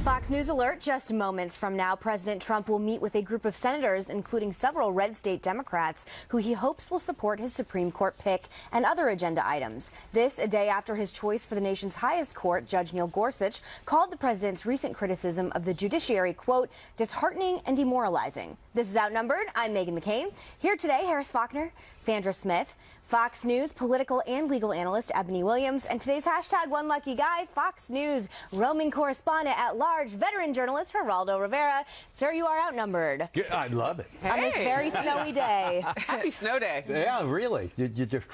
Fox News alert, just moments from now, President Trump will meet with a group of senators, including several red state Democrats, who he hopes will support his Supreme Court pick and other agenda items. This a day after his choice for the nation's highest court, Judge Neil Gorsuch, called the president's recent criticism of the judiciary, quote, disheartening and demoralizing. This is Outnumbered. I'm Meghan McCain. Here today, Harris Faulkner, Sandra Smith, Fox News political and legal analyst Ebony Williams, and today's hashtag One Lucky Guy, Fox News roaming correspondent at large, veteran journalist Geraldo Rivera. Sir, you are outnumbered. I love it. On this very snowy day. Happy snow day. Yeah, really. You're just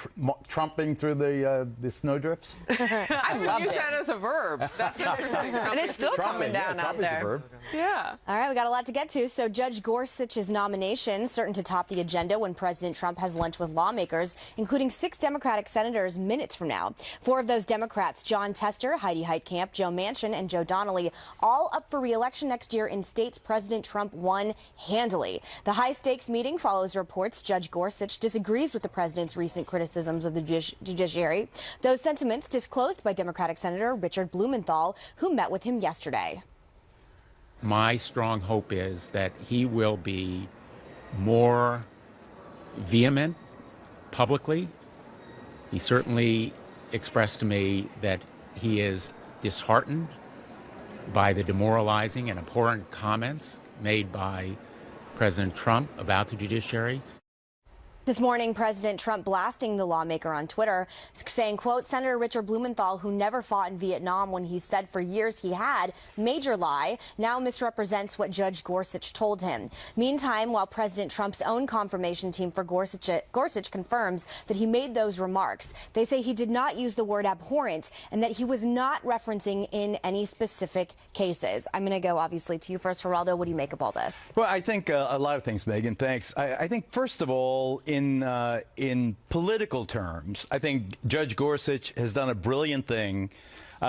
trumping through the snowdrifts? I would use that as a verb. That's interesting. And it's still coming down out there. A verb. Yeah. All right, we got a lot to get to. So Judge Gorsuch's nomination certain to top the agenda when President Trump has lunch with lawmakers, including 6 Democratic senators minutes from now. 4 of those Democrats, John Tester, Heidi Heitkamp, Joe Manchin, and Joe Donnelly, all up for re-election next year in states President Trump won handily. The high-stakes meeting follows reports Judge Gorsuch disagrees with the president's recent criticisms of the judiciary. Those sentiments disclosed by Democratic Senator Richard Blumenthal, who met with him yesterday. My strong hope is that he will be more vehement publicly. He certainly expressed to me that he is disheartened by the demoralizing and abhorrent comments made by President Trump about the judiciary. This morning, President Trump blasting the lawmaker on Twitter, saying, quote, Senator Richard Blumenthal, who never fought in Vietnam when he said for years he had, major lie, now misrepresents what Judge Gorsuch told him. Meantime, while President Trump's own confirmation team for Gorsuch confirms that he made those remarks, they say he did not use the word abhorrent and that he was not referencing in any specific cases. I'm going to go, obviously, to you first, Geraldo. What do you make of all this? Well, I think a lot of things, Megan. Thanks. I think, first of all, in political terms, I think Judge Gorsuch has done a brilliant thing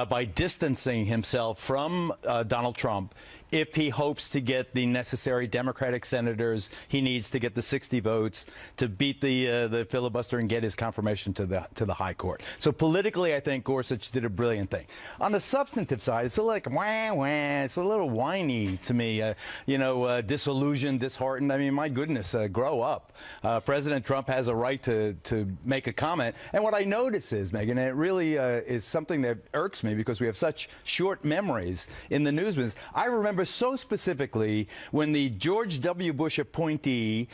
by distancing himself from Donald Trump if he hopes to get the necessary Democratic senators he needs to get the 60 votes to beat the filibuster and get his confirmation to the high court. So politically, I think Gorsuch did a brilliant thing. On the substantive side, it's like wah wah. It's a little whiny to me. Disillusioned, disheartened. I mean, my goodness, grow up. President Trump has a right to make a comment. And what I notice is, Megan, and it really is something that irks me because we have such short memories in the news business. I remember so specifically when the George W. Bush appointee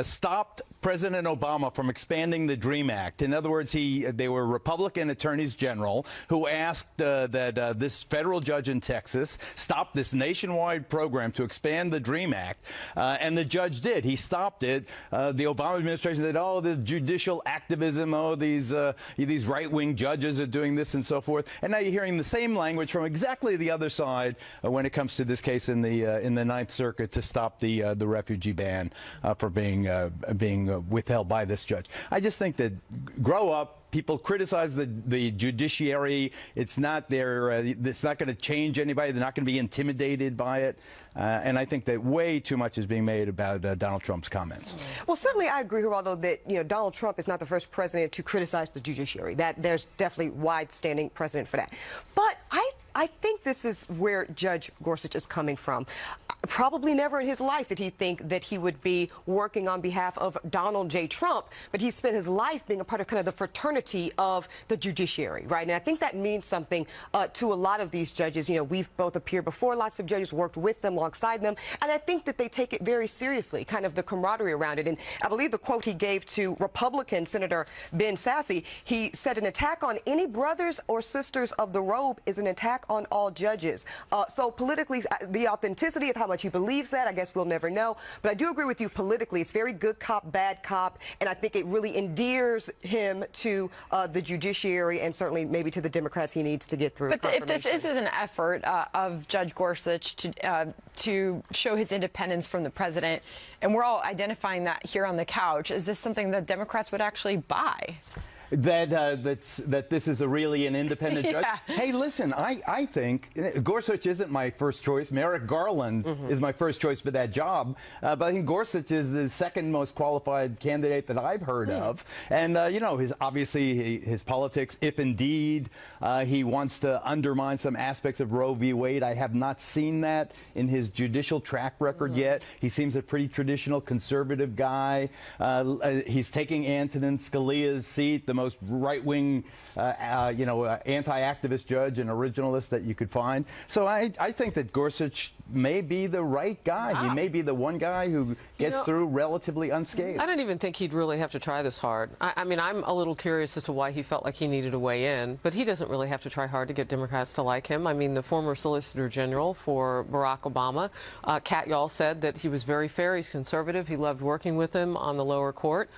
stopped President Obama from expanding the DREAM Act. In other words, they were Republican attorneys general who asked that this federal judge in Texas stop this nationwide program to expand the DREAM Act, and the judge did. He stopped it. The Obama administration said, "Oh, the judicial activism. Oh, these right-wing judges are doing this and so forth." And now you're hearing the same language from exactly the other side when it comes to this case in the Ninth Circuit to stop the refugee ban for being withheld by this judge. I just think that grow up. People criticize the judiciary. It's not it's not going to change anybody. They're not going to be intimidated by it. And I think that way too much is being made about Donald Trump's comments. Well, certainly I agree, Geraldo, that Donald Trump is not the first president to criticize the judiciary. That there's definitely wide-standing precedent for that. But I think this is where Judge Gorsuch is coming from. Probably never in his life did he think that he would be working on behalf of Donald J. Trump, but he spent his life being a part of kind of the fraternity of the judiciary, right? And I think that means something to a lot of these judges. We've both appeared before lots of judges, worked with them, alongside them, and I think that they take it very seriously, kind of the camaraderie around it. And I believe the quote he gave to Republican Senator Ben Sasse, he said, an attack on any brothers or sisters of the robe is an attack on all judges. So politically, the authenticity of how much he believes that, I guess we'll never know. But I do agree with you politically. It's very good cop, bad cop, and I think it really endears him to the judiciary and certainly maybe to the Democrats he needs to get through. But if this is an effort of Judge Gorsuch to show his independence from the president, and we're all identifying that here on the couch, is this something that Democrats would actually buy? that this is really an independent judge. Hey, listen, I think Gorsuch isn't my first choice. Merrick Garland is my first choice for that job. But I think Gorsuch is the second most qualified candidate that I've heard of. And, you know, obviously his politics, if indeed he wants to undermine some aspects of Roe v. Wade, I have not seen that in his judicial track record yet. He seems a pretty traditional conservative guy. He's taking Antonin Scalia's seat, the most right-wing, anti-activist judge and originalist that you could find. So I think that Gorsuch may be the right guy. He may be the one guy who gets through relatively unscathed. I don't even think he'd really have to try this hard. I mean, I'm a little curious as to why he felt like he needed to weigh in, but he doesn't really have to try hard to get Democrats to like him. I mean, the former Solicitor General for Barack Obama, Kat Yall, said that he was very fair, he's conservative, he loved working with him on the lower court.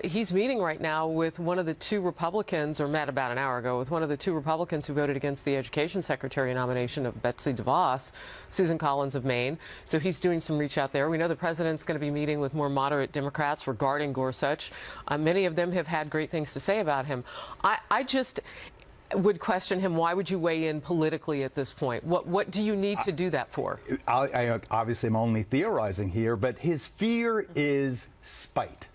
He's meeting right now with one of the two Republicans, or met about an hour ago, with one of the two Republicans who voted against the Education Secretary nomination of Betsy DeVos, Susan Collins of Maine. So he's doing some reach out there. We know the president's going to be meeting with more moderate Democrats regarding Gorsuch. Many of them have had great things to say about him. I just would question him. Why would you weigh in politically at this point? What do you need to do that for? I obviously am only theorizing here, but his fear is spite.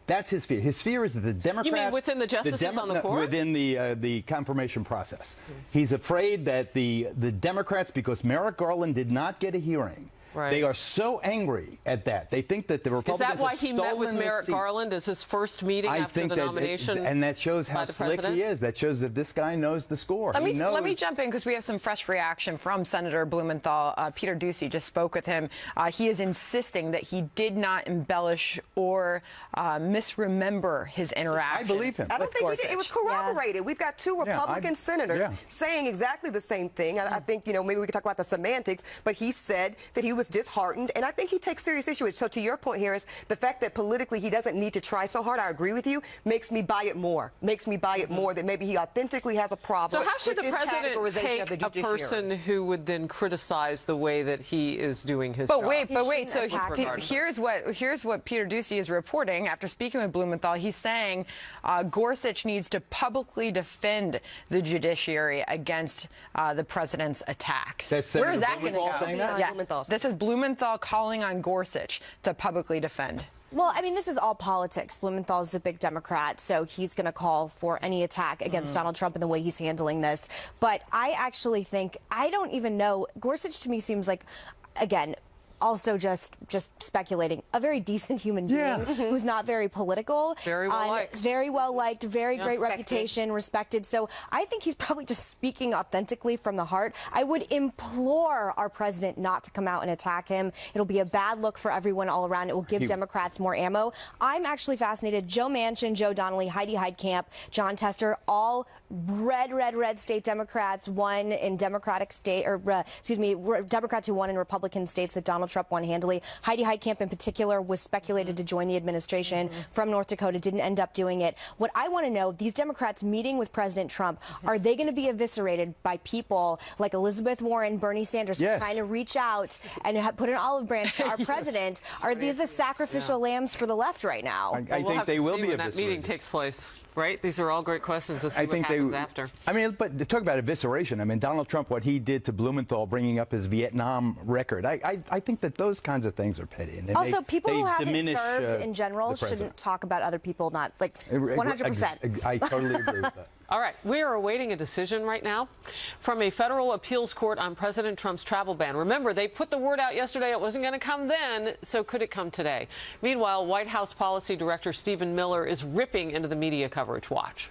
That's his fear. His fear is that the Democrats... You mean within the justices on the court? Within the confirmation process. He's afraid that the Democrats, because Merrick Garland did not get a hearing, they are so angry at that. They think that the Republicans Is that why he met with Merrick Garland as his first meeting after the nomination? And that shows how slick he is. That shows that this guy knows the score. Let me jump in because we have some fresh reaction from Senator Blumenthal. Peter Doocy just spoke with him. He is insisting that he did not embellish or misremember his interaction. I believe him. I don't think he did. It was corroborated. We've got two Republican senators saying exactly the same thing. I think, maybe we could talk about the semantics, but he said that he was disheartened, and I think he takes serious issue with it. So to your point, Harris, the fact that politically he doesn't need to try so hard, I agree with you, makes me buy it more. Makes me buy it more that maybe he authentically has a problem. So how should the president take a person who would then criticize the way that he is doing his job? But wait. So here's what Peter Doocy is reporting after speaking with Blumenthal. He's saying Gorsuch needs to publicly defend the judiciary against the president's attacks. Where's that going to go? This is Blumenthal calling on Gorsuch to publicly defend. Well, I mean, this is all politics. Blumenthal is a big Democrat, so he's going to call for any attack against Donald Trump and the way he's handling this. But I actually think, I don't even know, Gorsuch to me seems like, again, also just speculating, a very decent human being who's not very political. Very well liked. Very well liked, very great reputation, respected. So I think he's probably just speaking authentically from the heart. I would implore our president not to come out and attack him. It'll be a bad look for everyone all around. It will give Democrats more ammo. I'm actually fascinated. Joe Manchin, Joe Donnelly, Heidi Heitkamp, John Tester, all red state Democrats, one in Democratic state, or excuse me, Democrats who won in Republican states that Donald Trump won handily. Heidi Heitkamp in particular was speculated to join the administration from North Dakota, didn't end up doing it. What I want to know, these Democrats meeting with President Trump, are they going to be eviscerated by people like Elizabeth Warren, Bernie Sanders, trying to reach out and put an olive branch to our president? Are these the sacrificial lambs for the left right now? I think they will be when that meeting takes place. Right? These are all great questions to see what happens after. I mean, but to talk about evisceration, I mean, Donald Trump, what he did to Blumenthal, bringing up his Vietnam record, I think that those kinds of things are petty. And also, people who haven't served in general shouldn't talk about other people, not, like, 100%. I totally agree with that. All right, we are awaiting a decision right now from a federal appeals court on President Trump's travel ban. Remember, they put the word out yesterday it wasn't going to come then, so could it come today? Meanwhile, White House Policy Director Stephen Miller is ripping into the media coverage. Watch.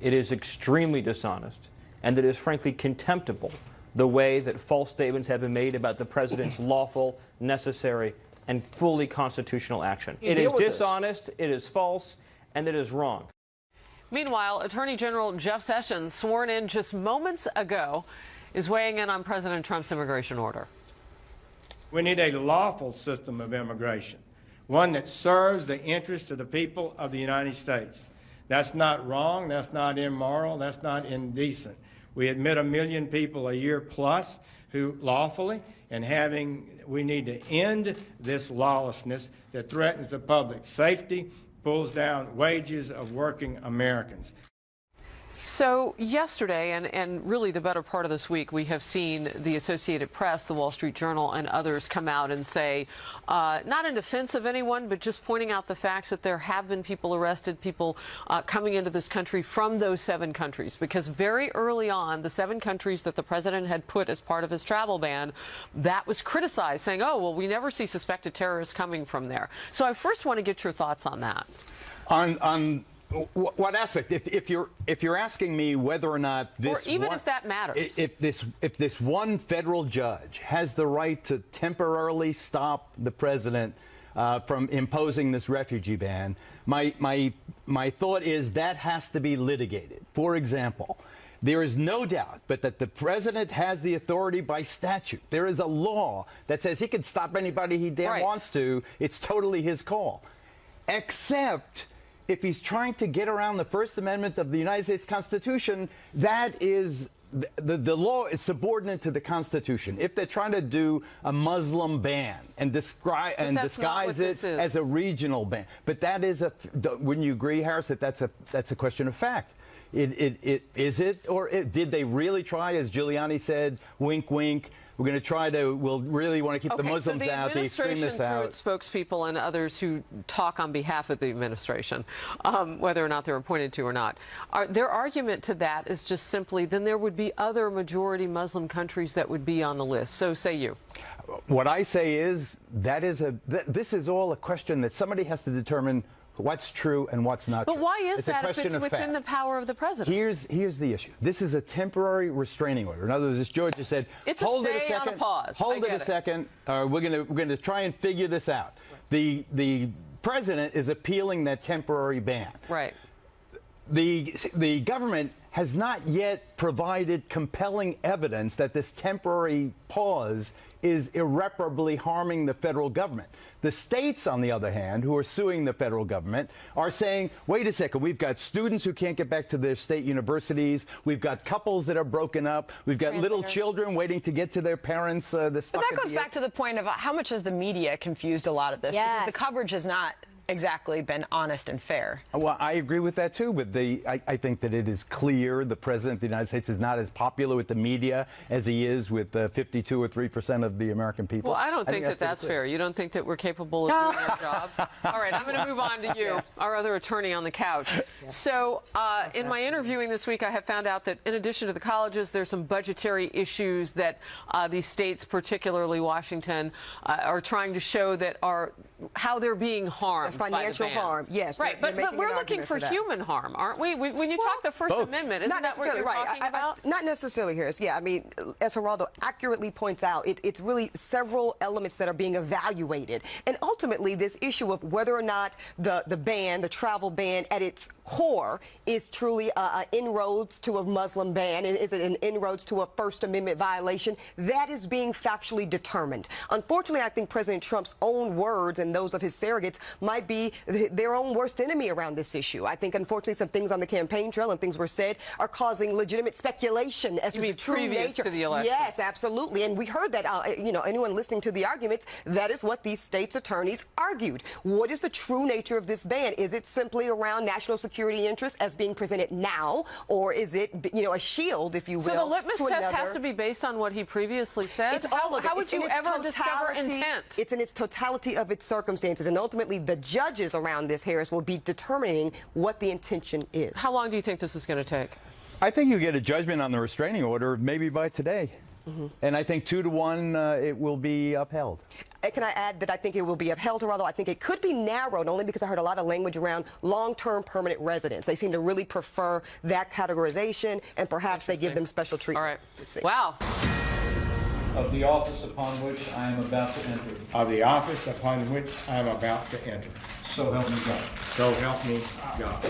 It is extremely dishonest, and it is frankly contemptible the way that false statements have been made about the president's lawful, necessary, and fully constitutional action. It is dishonest, it is false, and it is wrong. Meanwhile, Attorney General Jeff Sessions, sworn in just moments ago, is weighing in on President Trump's immigration order. We need a lawful system of immigration, one that serves the interests of the people of the United States. That's not wrong, that's not immoral, that's not indecent. We admit 1 million people a year plus who lawfully, and we need to end this lawlessness that threatens the public safety, pulls down wages of working Americans. So yesterday, and really the better part of this week, we have seen the Associated Press, the Wall Street Journal, and others come out and say, not in defense of anyone, but just pointing out the facts that there have been people arrested, people coming into this country from those 7 countries. Because very early on, the 7 countries that the president had put as part of his travel ban, that was criticized, saying, oh, well, we never see suspected terrorists coming from there. So I first want to get your thoughts on that. On what aspect? If you're asking me whether or not this, or even if that matters, if this one federal judge has the right to temporarily stop the president from imposing this refugee ban, my thought is that has to be litigated. For example, there is no doubt but that the president has the authority by statute. There is a law that says he can stop anybody he damn wants to. It's totally his call, except if he's trying to get around the First Amendment of the United States Constitution. That is, the law is subordinate to the Constitution. If they're trying to do a Muslim ban and disguise it as a regional ban, but that is wouldn't you agree, Harris, that that's a question of fact? Is it, or did they really try, as Giuliani said, wink, wink, we're going to try to, we'll really want to keep the Muslims out, the extremists out? Its spokespeople and others who talk on behalf of the administration, whether or not they're appointed to or not, their argument to that is just simply, then there would be other majority Muslim countries that would be on the list. So say you. What I say is this is all a question that somebody has to determine what's true and what's not true. But why is that if it's within the power of the president? Here's the issue. This is a temporary restraining order. In other words, as George just said, it's hold a it a second. On a pause. Hold it a second. We're gonna try and figure this out. Right. The president is appealing that temporary ban. Right. The government has not yet provided compelling evidence that this temporary pause is irreparably harming the federal government. The states, on the other hand, who are suing the federal government, are saying, wait a second, we've got students who can't get back to their state universities, we've got couples that are broken up, we've got little children waiting to get to their parents. But that goes back to the point of how much has the media confused a lot of this? Yes. Because the coverage has not exactly been honest and fair. Well, I agree with that too, but I think that it is clear the president of the United States is not as popular with the media as he is with 52 or 3% of the American people. Well, I don't think that that's fair. You don't think that we're capable of doing our jobs? All right, I'm going to move on to you, our other attorney on the couch. Yeah. So in my interviewing this week, I have found out that in addition to the colleges, there's some budgetary issues that these states, particularly Washington, are trying to show that are how they're being harmed. Financial harm, yes. Right, but we're looking for human harm, aren't we? When you talk the First Amendment, isn't that what you're talking about? Not necessarily, Harris. Yeah, I mean, as Geraldo accurately points out, it's really several elements that are being evaluated. And ultimately, this issue of whether or not the travel ban at its core is truly inroads to a Muslim ban, and is it an inroads to a First Amendment violation, that is being factually determined. Unfortunately, I think President Trump's own words and those of his surrogates might be their own worst enemy around this issue. I think, unfortunately, some things on the campaign trail and things were said are causing legitimate speculation as to the true nature. To the election. Yes, absolutely. And we heard that, anyone listening to the arguments, that is what these states' attorneys argued. What is the true nature of this ban? Is it simply around national security interests as being presented now, or is it, a shield, if you will? So the litmus test has to be based on what he previously said? It's all of it. How would you ever discover intent? It's in its totality of its circumstances, and ultimately the judges around this, Harris, will be determining what the intention is. How long do you think this is going to take? I think you get a judgment on the restraining order maybe by today. And I think 2-1 it will be upheld. Can I add that I think it will be upheld, although I think it could be narrowed, only because I heard a lot of language around long-term permanent residents. They seem to really prefer that categorization, and perhaps they give them special treatment. All right. Wow. Of the office upon which I am about to enter. Of the office upon which I am about to enter. So help me God. So help me God.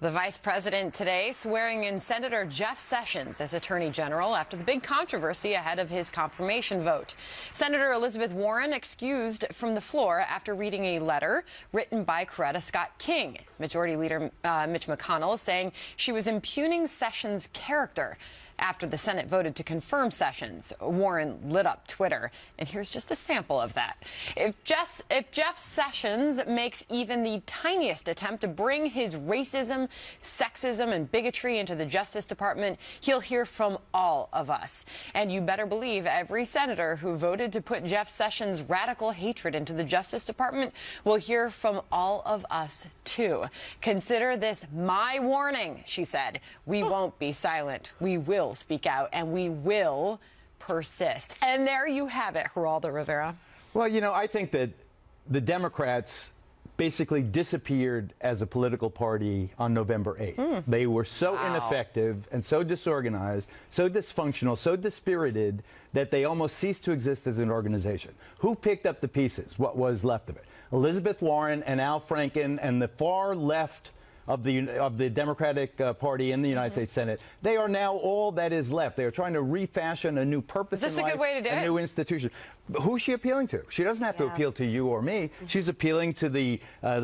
The vice president today swearing in Senator Jeff Sessions as Attorney General after the big controversy ahead of his confirmation vote. Senator Elizabeth Warren excused from the floor after reading a letter written by Coretta Scott King. Majority Leader Mitch McConnell saying she was impugning Sessions' character. after the Senate voted to confirm Sessions. Warren lit up Twitter, and here's just a sample of that. If Jeff Sessions makes even the tiniest attempt to bring his racism, sexism, and bigotry into the Justice Department, he'll hear from all of us. And you better believe every senator who voted to put Jeff Sessions' radical hatred into the Justice Department will hear from all of us, too. Consider this my warning, she said. We won't be silent. We will speak out, and we will persist. And there you have it, Geraldo Rivera. Well, you know, I think that the Democrats basically disappeared as a political party on November 8th. They were so ineffective and so disorganized, so dysfunctional, so dispirited that they almost ceased to exist as an organization. Who picked up the pieces, what was left of it? Elizabeth Warren and Al Franken and the far left of the Democratic Party in the United States Senate. They are now all that is left. They are trying to refashion a new purpose in life, Is this a good way to do it? a new institution. But who's she appealing to? She doesn't have to appeal to you or me. She's appealing to the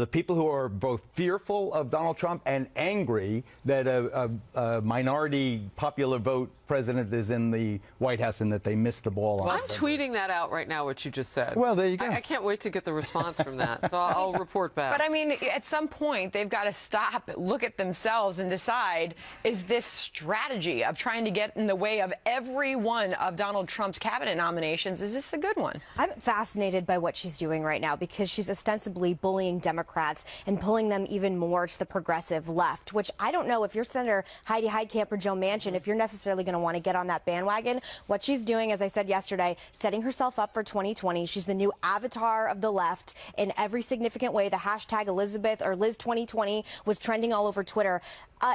people who are both fearful of Donald Trump and angry that a minority popular vote president is in the White House and that they missed the ball on. Well, I'm tweeting that out right now, what you just said. Well, there you go. I can't wait to get the response from that, so I'll report back. But I mean, at some point, they've got to stop, look at themselves, and decide, is this strategy of trying to get in the way of every one of Donald Trump's cabinet nominations, is this a good one? I'm fascinated by what she's doing right now because she's ostensibly bullying Democrats and pulling them even more to the progressive left, which I don't know if you're Senator Heidi Heitkamp or Joe Manchin, if you're necessarily going to want to get on that bandwagon. What she's doing, as I said yesterday, setting herself up for 2020. She's the new avatar of the left in every significant way. The hashtag Elizabeth or Liz 2020 was trending all over Twitter.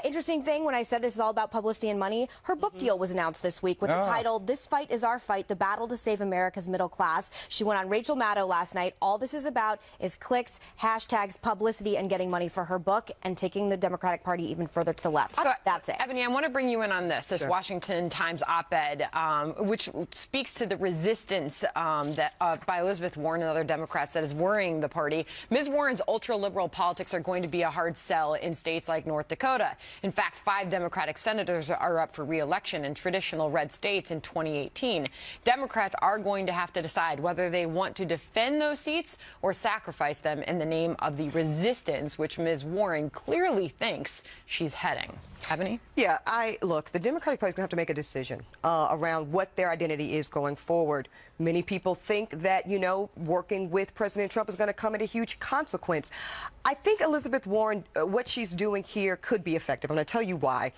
Interesting thing, when I said this is all about publicity and money, her book deal was announced this week with the title, This Fight is Our Fight, The Battle to Save America's Middle Class. She went on Rachel Maddow last night. All this is about is clicks, hashtags, publicity, and getting money for her book and taking the Democratic Party even further to the left. So that's it. Ebony, I want to bring you in on this Washington Times op-ed, which speaks to the resistance by Elizabeth Warren and other Democrats that is worrying the party. Ms. Warren's ultra-liberal politics are going to be a hard sell in states like North Dakota. In fact, 5 Democratic senators are up for re-election in traditional red states in 2018. Democrats are going to have to decide whether they want to defend those seats or sacrifice them in the name of the resistance, which Ms. Warren clearly thinks she's heading. Ebony? Yeah, look, the Democratic Party is going to have to make a decision around what their identity is going forward. Many people think that, you know, working with President Trump is going to come at a huge consequence. I think Elizabeth Warren, what she's doing here could be effective. I'm going to tell you why.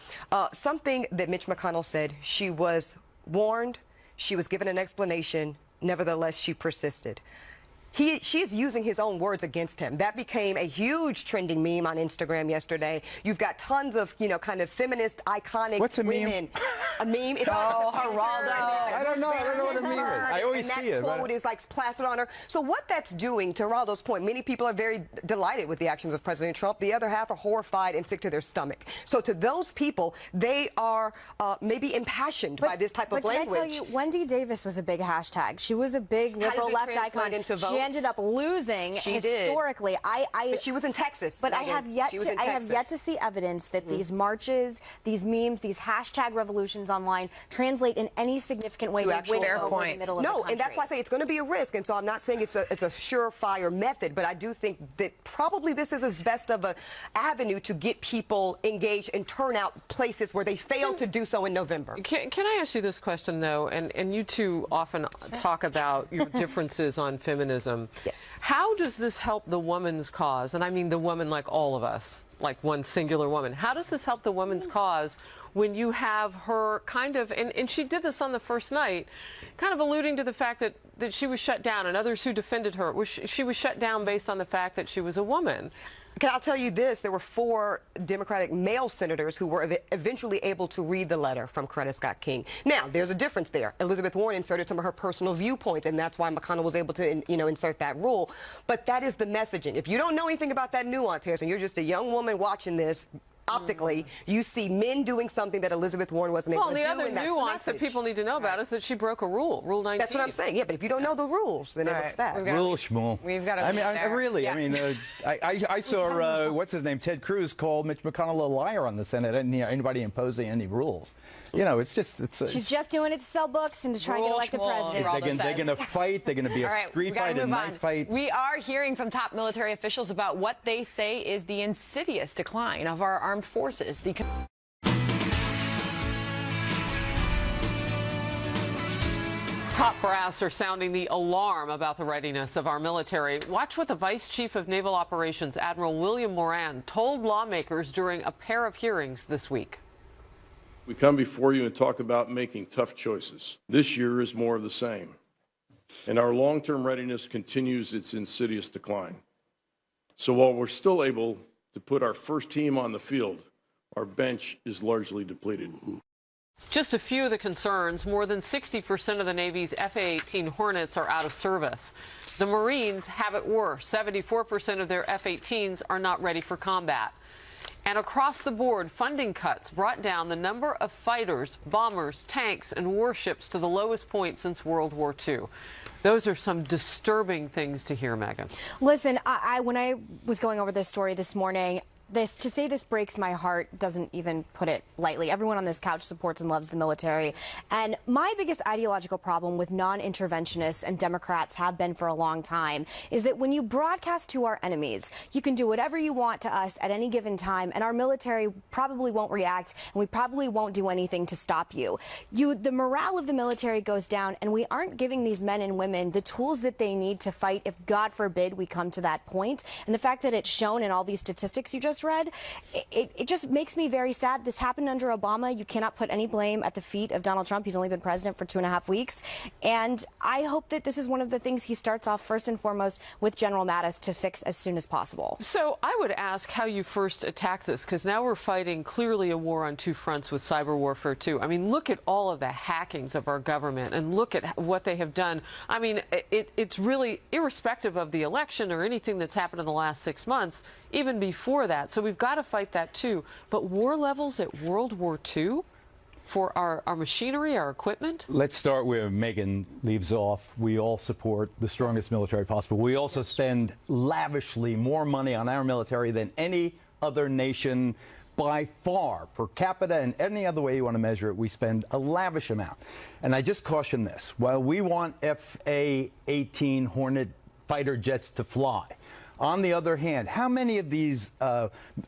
Something that Mitch McConnell said, she was warned, she was given an explanation, nevertheless, she persisted. She is using his own words against him. That became a huge trending meme on Instagram yesterday. You've got tons of, you know, kind of feminist, iconic What's a women. meme? A meme? It's Geraldo. I don't know what a meme is. I always see it. And that quote is like plastered on her. So what that's doing, to Geraldo's point, many people are very delighted with the actions of President Trump. The other half are horrified and sick to their stomach. So to those people, they are maybe impassioned by this type of language. Can I tell you, Wendy Davis was a big hashtag. She was a big liberal left icon. She ended up losing historically. But she was in Texas. But I have yet to see evidence that these marches, these memes, these hashtag revolutions online translate in any significant way to actual fair point. The middle of the country. And that's why I say it's going to be a risk. And so I'm not saying it's a surefire method, but I do think that probably this is as best of an avenue to get people engaged and turn out places where they failed to do so in November. Can I ask you this question, though? And you two often talk about your differences on feminism. Yes. How does this help the woman's cause? And I mean the woman like all of us, like one singular woman. How does this help the woman's cause when you have her kind of, and she did this on the first night, kind of alluding to the fact that she was shut down and others who defended her, she was shut down based on the fact that she was a woman? I'll tell you this, there were 4 Democratic male senators who were eventually able to read the letter from Coretta Scott King. Now, there's a difference there. Elizabeth Warren inserted some of her personal viewpoints, and that's why McConnell was able to, you know, insert that rule. But that is the messaging. If you don't know anything about that nuance, Harrison, you're just a young woman watching this, optically, you see men doing something that Elizabeth Warren wasn't able to do. Well, the other and that's nuance the that people need to know about is that she broke a rule, Rule 19. That's what I'm saying. Yeah, but if you don't know the rules, then it looks bad. Rule schmool. We've got to. I mean, I saw what's his name, Ted Cruz, called Mitch McConnell a liar on the Senate. I didn't hear anybody imposing any rules. You know, it's just she's just doing it to sell books and to try and get elected president. They're going to fight. They're going to be a street fight, a knife fight. We are hearing from top military officials about what they say is the insidious decline of our armed forces. Top brass are sounding the alarm about the readiness of our military. Watch what the Vice Chief of Naval Operations, Admiral William Moran, told lawmakers during a pair of hearings this week. We come before you and talk about making tough choices. This year is more of the same, and our long-term readiness continues its insidious decline. So while we're still able to put our first team on the field, our bench is largely depleted. Just a few of the concerns. More than 60% of the Navy's F-A-18 Hornets are out of service. The Marines have it worse. 74% of their F-18s are not ready for combat. And across the board, funding cuts brought down the number of fighters, bombers, tanks, and warships to the lowest point since World War II. Those are some disturbing things to hear, Megan. Listen, when I was going over this story this morning, to say this breaks my heart doesn't even put it lightly. Everyone on this couch supports and loves the military. And my biggest ideological problem with non-interventionists and Democrats have been for a long time is that when you broadcast to our enemies, you can do whatever you want to us at any given time, and our military probably won't react, and we probably won't do anything to stop you. The morale of the military goes down, and we aren't giving these men and women the tools that they need to fight if, God forbid, we come to that point. And the fact that it's shown in all these statistics you just read, it just makes me very sad. This happened under Obama. You cannot put any blame at the feet of Donald Trump. He's only been president for 2.5 weeks. And I hope that this is one of the things he starts off first and foremost with General Mattis to fix as soon as possible. So I would ask how you first attack this, because now we're fighting clearly a war on two fronts with cyber warfare too. I mean, look at all of the hackings of our government and look at what they have done. I mean, it's really irrespective of the election or anything that's happened in the last 6 months, even before that. So we've got to fight that too. But war levels at World War II for our machinery, our equipment? Let's start where Megan leaves off. We all support the strongest military possible. We also spend lavishly more money on our military than any other nation by far, per capita and any other way you want to measure it. We spend a lavish amount. And I just caution this. While we want F-A-18 Hornet fighter jets to fly, on the other hand, how many of these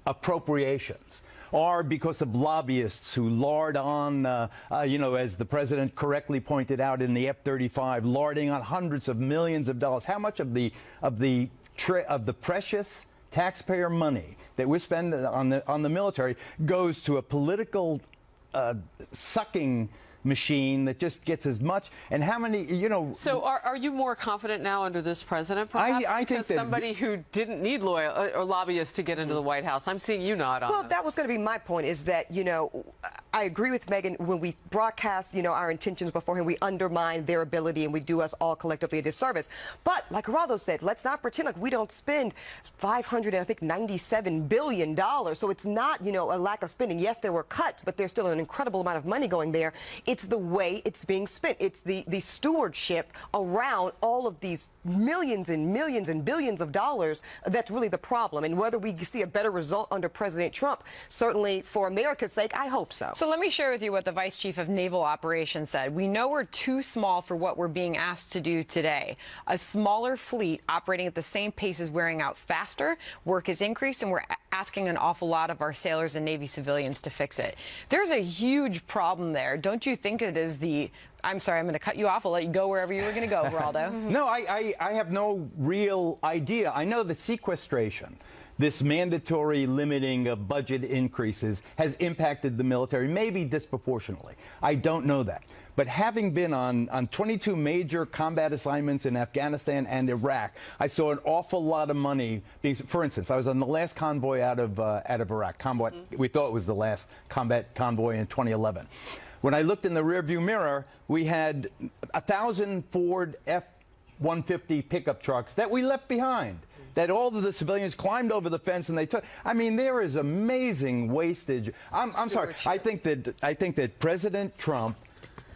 appropriations are because of lobbyists who lard on, as the president correctly pointed out in the F-35, larding on hundreds of millions of dollars? How much of the precious taxpayer money that we spend on the military goes to a political sucking machine that just gets as much, and how many, So are you more confident now under this president, perhaps? I think that somebody who didn't need loyal or lobbyists to get into the White House. I'm seeing you nod on Well, this. that was going to be my point, is that, I agree with Megan. When we broadcast, our intentions beforehand, we undermine their ability and we do us all collectively a disservice. But like Geraldo said, let's not pretend like we don't spend $597 billion. So it's not, a lack of spending. Yes, there were cuts, but there's still an incredible amount of money going there. It's the way it's being spent. It's the stewardship around all of these millions and millions and billions of dollars that's really the problem. And whether we see a better result under President Trump, certainly for America's sake, I hope so. So let me share with you what the Vice Chief of Naval Operations said. We know we're too small for what we're being asked to do today. A smaller fleet operating at the same pace is wearing out faster. Work has increased, and we're asking an awful lot of our sailors and Navy civilians to fix it. There's a huge problem there. Don't you think it is I'm sorry, I'm going to cut you off. I'll let you go wherever you were going to go, Geraldo. No, I have no real idea. I know that sequestration, this mandatory limiting of budget increases, has impacted the military, maybe disproportionately. I don't know that. But having been on 22 major combat assignments in Afghanistan and Iraq, I saw an awful lot of money being, for instance, I was on the last convoy out of Iraq. We thought it was the last combat convoy in 2011. When I looked in the rearview mirror, we had 1,000 Ford F-150 pickup trucks that we left behind. that all of the civilians climbed over the fence and they took. I mean, there is amazing wastage. I'm sorry. I think that President Trump,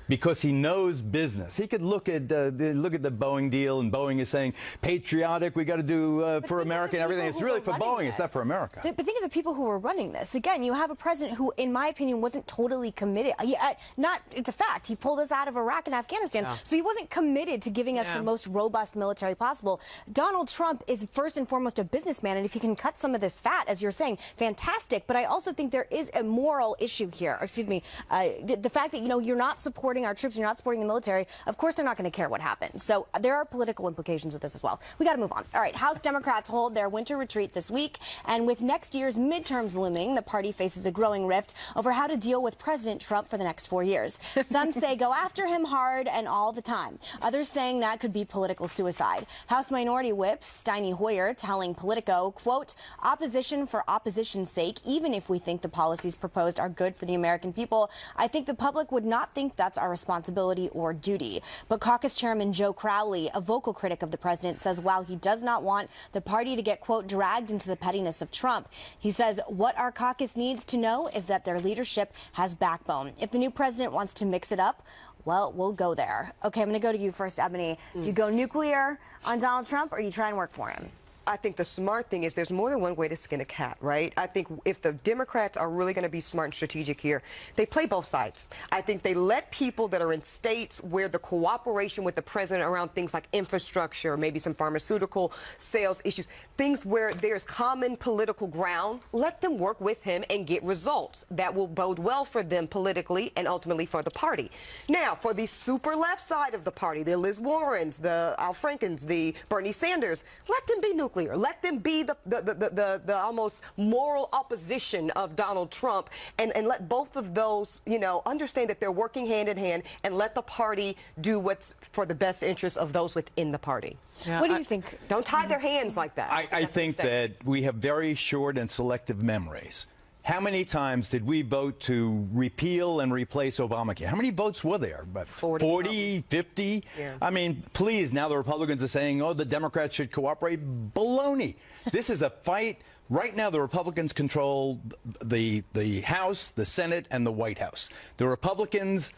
because he knows business, he could look at the Boeing deal, and Boeing is saying patriotic. We got to do for America and everything. It's really for Boeing. It's not for America. But think of the people who were running this. Again, you have a president who, in my opinion, wasn't totally committed. It's a fact. He pulled us out of Iraq and Afghanistan, so he wasn't committed to giving us the most robust military possible. Donald Trump is first and foremost a businessman, and if he can cut some of this fat, as you're saying, fantastic. But I also think there is a moral issue here. Excuse me, the fact that you're not supporting our troops, you're not supporting the military, of course they're not going to care what happens. So there are political implications with this as well. We got to move on. All right, House Democrats hold their winter retreat this week, and with next year's midterms looming, the party faces a growing rift over how to deal with President Trump for the next 4 years. Some say go after him hard and all the time. Others saying that could be political suicide. House Minority Whip Steny Hoyer telling Politico, quote, opposition for opposition's sake, even if we think the policies proposed are good for the American people, I think the public would not think that's our responsibility or duty. But caucus chairman Joe Crowley, a vocal critic of the president, says while he does not want the party to get, quote, dragged into the pettiness of Trump, he says what our caucus needs to know is that their leadership has backbone. If the new president wants to mix it up, well, we'll go there. Okay, I'm going to go to you first, Ebony. Do you go nuclear on Donald Trump, or do you try and work for him? I think the smart thing is there's more than one way to skin a cat, right? I think if the Democrats are really going to be smart and strategic here, they play both sides. I think they let people that are in states where the cooperation with the president around things like infrastructure, maybe some pharmaceutical sales issues, things where there's common political ground, let them work with him and get results that will bode well for them politically and ultimately for the party. Now, for the super left side of the party, the Liz Warrens, the Al Frankens, the Bernie Sanders, let them be nuclear. Let them be the almost moral opposition of Donald Trump, and let both of those, understand that they're working hand in hand, and let the party do what's for the best interest of those within the party. Yeah, what do you think? Don't tie their hands like that. I think that we have very short and selective memories. How many times did we vote to repeal and replace Obamacare? How many votes were there? 40, 50? Yeah. I mean, please, now the Republicans are saying, oh, the Democrats should cooperate. Baloney. This is a fight. Right now, the Republicans control the House, the Senate, and the White House. The Republicans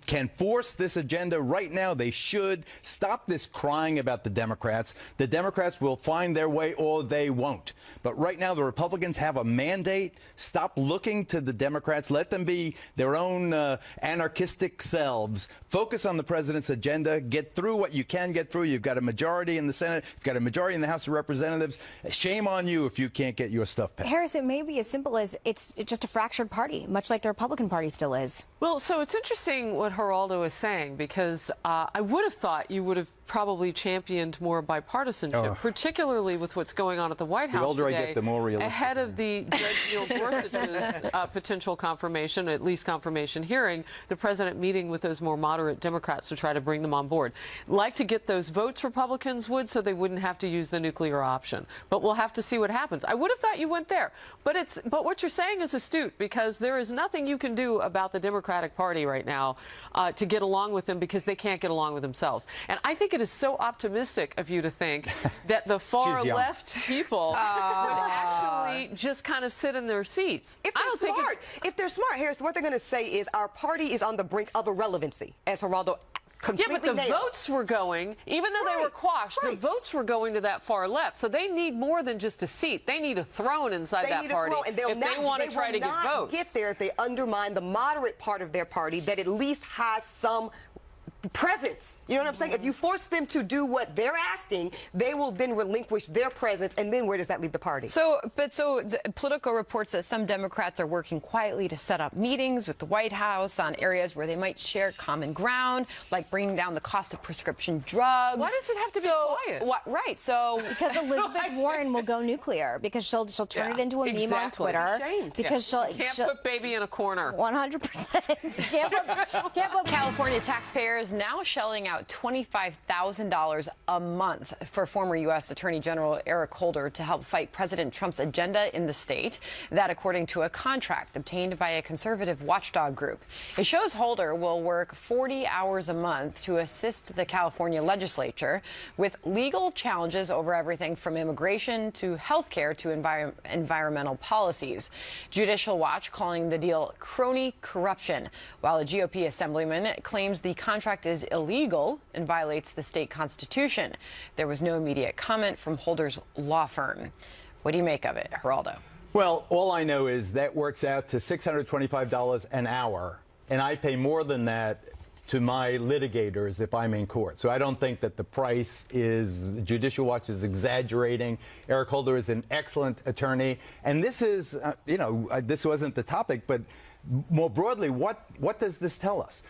can force this agenda right now. They should stop this crying about the Democrats. The Democrats will find their way, or they won't. But right now, the Republicans have a mandate. Stop looking to the Democrats. Let them be their own anarchistic selves. Focus on the president's agenda. Get through what you can get through. You've got a majority in the Senate. You've got a majority in the House of Representatives. Shame on you if you can't get your stuff passed. Harris, it may be as simple as it's just a fractured party, much like the Republican Party still is. Well, so it's interesting what Geraldo is saying, because I would have thought you would have probably championed more bipartisanship, particularly with what's going on at the White House the older today, I get, the more realistic. Ahead of the Judge Neil Gorsuch's potential confirmation, at least confirmation hearing, the president meeting with those more moderate Democrats to try to bring them on board. Like to get those votes, Republicans would, so they wouldn't have to use the nuclear option. But we'll have to see what happens. I would have thought you went there. But what you're saying is astute, because there is nothing you can do about the Democratic Party right now to get along with them, because they can't get along with themselves. And I think it is so optimistic of you to think that the far left people would actually just kind of sit in their seats. If they're smart, Harris, what they're going to say is our party is on the brink of irrelevancy, as Geraldo completely but the votes were going, even though they were quashed, the votes were going to that far left. So they need more than just a seat. They need a throne inside that party if they want to try to get votes. Get there if they undermine the moderate part of their party that at least has some presence. You know what I'm saying? If you force them to do what they're asking, they will then relinquish their presence, and then where does that leave the party? So Politico reports that some Democrats are working quietly to set up meetings with the White House on areas where they might share common ground, like bringing down the cost of prescription drugs. Why does it have to be quiet? Right. So because Elizabeth Warren will go nuclear, because she'll turn it into a meme on Twitter. Because she'll put baby in a corner. 100%. Can't put California taxpayers now shelling out $25,000 a month for former U.S. Attorney General Eric Holder to help fight President Trump's agenda in the state. That, according to a contract obtained by a conservative watchdog group. It shows Holder will work 40 hours a month to assist the California legislature with legal challenges over everything from immigration to health care to environmental policies. Judicial Watch calling the deal crony corruption, while a GOP assemblyman claims the contract is illegal and violates the state constitution. There was no immediate comment from Holder's law firm. What do you make of it, Geraldo? Well, all I know is that works out to $625 an hour, and I pay more than that to my litigators if I'm in court. So I don't think that the price is, Judicial Watch is exaggerating. Eric Holder is an excellent attorney. And this is, this wasn't the topic, but more broadly, what does this tell us?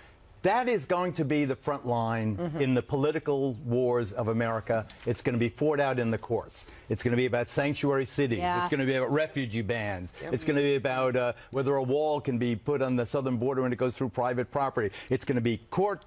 That is going to be the front line in the political wars of America. It's going to be fought out in the courts. It's going to be about sanctuary cities. Yeah. It's going to be about refugee bans. It's going to be about whether a wall can be put on the southern border when it goes through private property. It's going to be court.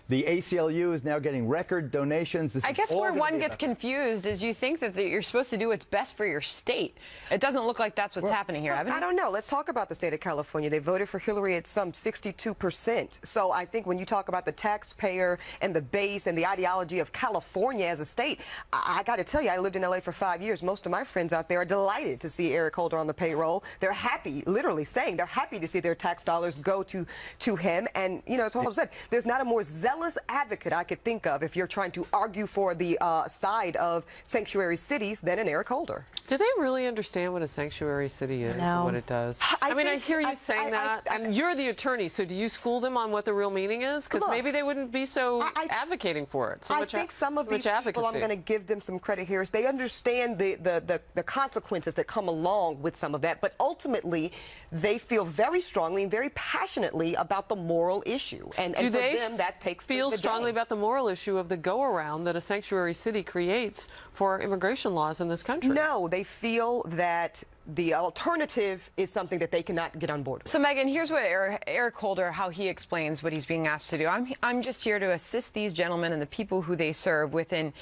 The ACLU is now getting record donations. I guess where one gets confused is you think that you're supposed to do what's best for your state. It doesn't look like that's what's happening here. I don't know. Let's talk about the state of California. They voted for Hillary at some 62%. So I think when you talk about the taxpayer and the base and the ideology of California as a state, I got to tell you, I lived in L.A. for 5 years. Most of my friends out there are delighted to see Eric Holder on the payroll. They're happy, literally saying they're happy to see their tax dollars go to him. And, it's all I've said. There's not a more zealous advocate I could think of if you're trying to argue for the side of sanctuary cities than an Eric Holder. Do they really understand what a sanctuary city is and what it does? I hear you saying that, and you're the attorney, so do you school them on what the real meaning is? Because maybe they wouldn't be so advocating for it. I think some of these people, I'm going to give them some credit here, is they understand the consequences that come along with some of that, but ultimately they feel very strongly and very passionately about the moral issue. And for them, that takes feel strongly about the moral issue of the go-around that a sanctuary city creates for immigration laws in this country? No, they feel that the alternative is something that they cannot get on board with. So, Megan, here's what Eric Holder, how he explains what he's being asked to do. I'm just here to assist these gentlemen and the people who they serve within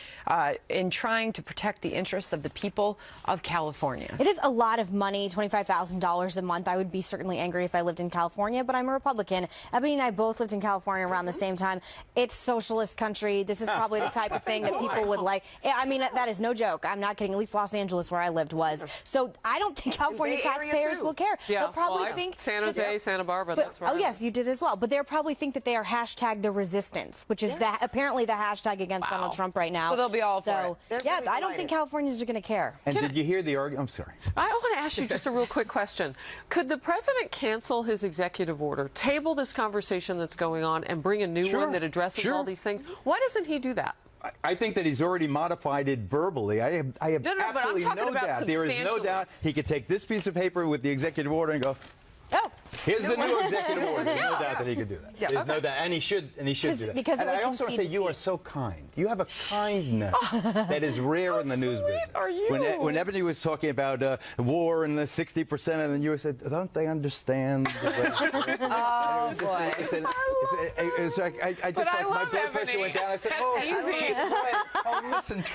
in trying to protect the interests of the people of California. It is a lot of money, $25,000 a month. I would be certainly angry if I lived in California, but I'm a Republican. Ebony and I both lived in California around the same time. It's socialist country. This is probably the type of thing that people would like. I mean, that is no joke. I'm not kidding. At least Los Angeles, where I lived, was. So I don't think California taxpayers will care. Yeah, they'll probably think San Jose, Santa Barbara, that's right. Oh, yes, you did as well. But they'll probably think that they are hashtag the resistance, which is apparently the hashtag against Donald Trump right now. So they'll be all for it. Yeah, I don't think Californians are going to care. And did you hear the argument? I'm sorry. I want to ask you just a real quick question. Could the president cancel his executive order, table this conversation that's going on, and bring a new one that addresses all these things? Why doesn't he do that? I think that he's already modified it verbally. I have absolutely no doubt. There is no doubt he could take this piece of paper with the executive order and go, here's the new executive order. There's no doubt that he could do that. There's no doubt, and he should do that. Because and I also want to say you are so kind. You have a kindness that is rare in the news business. Are you? When Ebony was talking about war and the 60%, and then you said, don't they understand? Oh, boy. It's like, I just like my blood pressure went down. I said, oh, geez, listen.